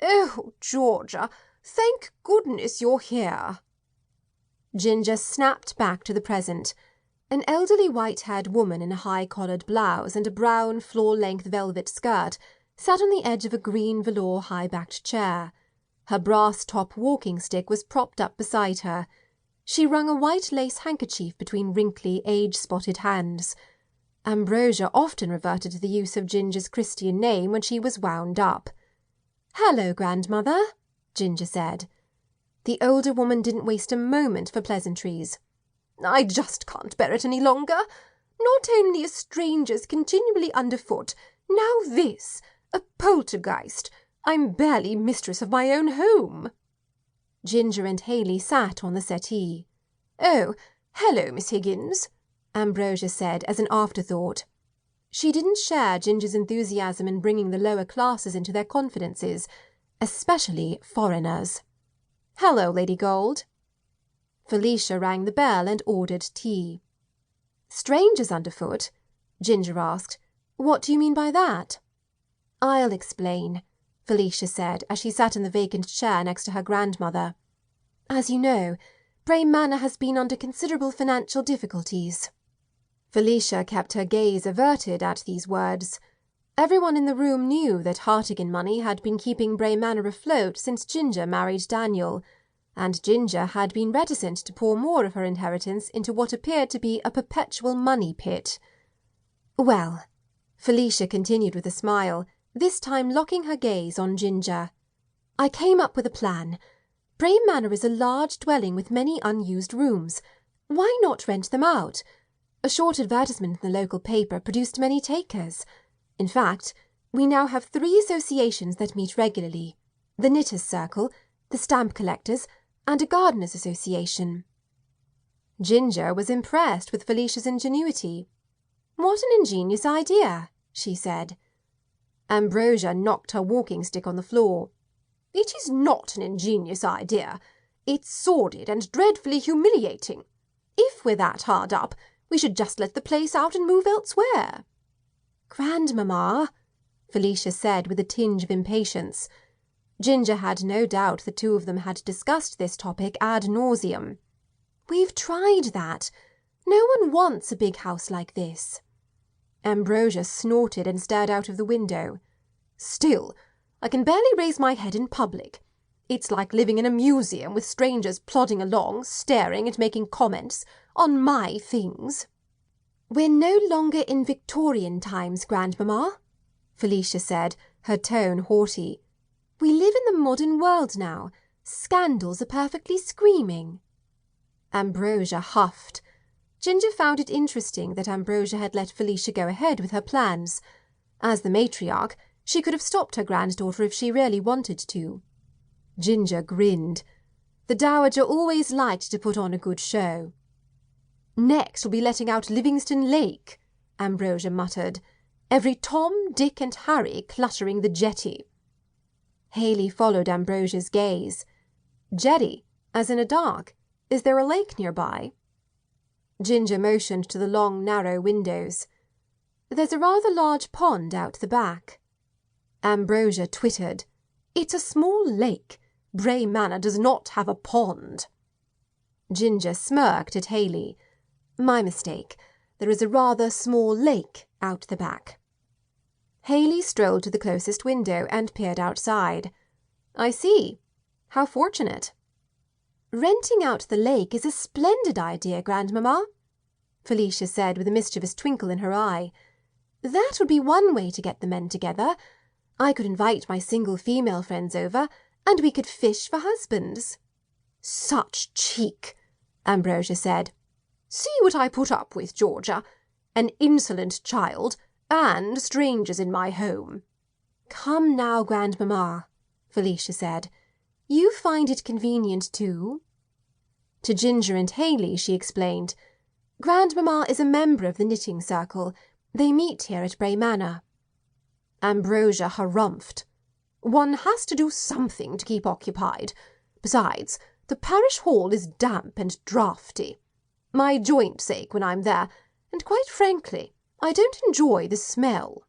Oh, Georgia, thank goodness you're here. Ginger snapped back to the present. An elderly white-haired woman in a high-collared blouse and a brown floor-length velvet skirt sat on the edge of a green velour high-backed chair. Her brass-top walking-stick was propped up beside her. She wrung a white lace handkerchief between wrinkly, age-spotted hands. Ambrosia often reverted to the use of Ginger's Christian name when she was wound up. "Hello, grandmother," Ginger said. The older woman didn't waste a moment for pleasantries. "I just can't bear it any longer. Not only are strangers continually underfoot, now this, a poltergeist. I'm barely mistress of my own home." Ginger and Haley sat on the settee. "Oh, hello, Miss Higgins," Ambrosia said as an afterthought. She didn't share Ginger's enthusiasm in bringing the lower classes into their confidences, especially foreigners. "Hello, Lady Gold." Felicia rang the bell and ordered tea. "Strangers underfoot?" Ginger asked. "What do you mean by that?" "I'll explain," Felicia said as she sat in the vacant chair next to her grandmother. "As you know, Bray Manor has been under considerable financial difficulties." Felicia kept her gaze averted at these words. Everyone in the room knew that Hartigan money had been keeping Bray Manor afloat since Ginger married Daniel, and Ginger had been reticent to pour more of her inheritance into what appeared to be a perpetual money pit. "Well," Felicia continued with a smile, this time locking her gaze on Ginger, "I came up with a plan. Bray Manor is a large dwelling with many unused rooms. Why not rent them out? A short advertisement in the local paper produced many takers. In fact, we now have 3 associations that meet regularly: the Knitters' Circle, the Stamp Collectors, and a Gardeners' Association." Ginger was impressed with Felicia's ingenuity. "What an ingenious idea," she said. Ambrosia knocked her walking-stick on the floor. "It is not an ingenious idea. It's sordid and dreadfully humiliating. If we're that hard up, we should just let the place out and move elsewhere." "Grandmamma," Felicia said with a tinge of impatience. Ginger had no doubt the two of them had discussed this topic ad nauseum. "We've tried that. No one wants a big house like this." Ambrosia snorted and stared out of the window. "Still, I can barely raise my head in public. It's like living in a museum with strangers plodding along, staring and making comments on my things." "We're no longer in Victorian times, Grandmamma," Felicia said, her tone haughty. "We live in the modern world now. Scandals are perfectly screaming." Ambrosia huffed. Ginger found it interesting that Ambrosia had let Felicia go ahead with her plans. As the matriarch, she could have stopped her granddaughter if she really wanted to. Ginger grinned. The Dowager always liked to put on a good show. "Next we'll be letting out Livingston Lake," Ambrosia muttered. "Every Tom, Dick and Harry cluttering the jetty." Haley followed Ambrosia's gaze. "Jetty, as in a dock. Is there a lake nearby?" Ginger motioned to the long, narrow windows. "There's a rather large pond out the back." Ambrosia twittered. "It's a small lake. Bray Manor does not have a pond." Ginger smirked at Haley. "My mistake. There is a rather small lake out the back." Haley strolled to the closest window and peered outside. "I see. How fortunate." "Renting out the lake is a splendid idea, Grandmamma," Felicia said with a mischievous twinkle in her eye. "That would be one way to get the men together. I could invite my single female friends over, and we could fish for husbands." "Such cheek!" Ambrosia said. "See what I put up with, Georgia. An insolent child, and strangers in my home." "Come now, Grandmamma," Felicia said. "You find it convenient too." To Ginger and Haley she explained. "Grandmamma is a member of the knitting circle. They meet here at Bray Manor." Ambrosia harumphed. "One has to do something to keep occupied. Besides, the parish hall is damp and draughty. My joints ache when I'm there, and quite frankly, I don't enjoy the smell."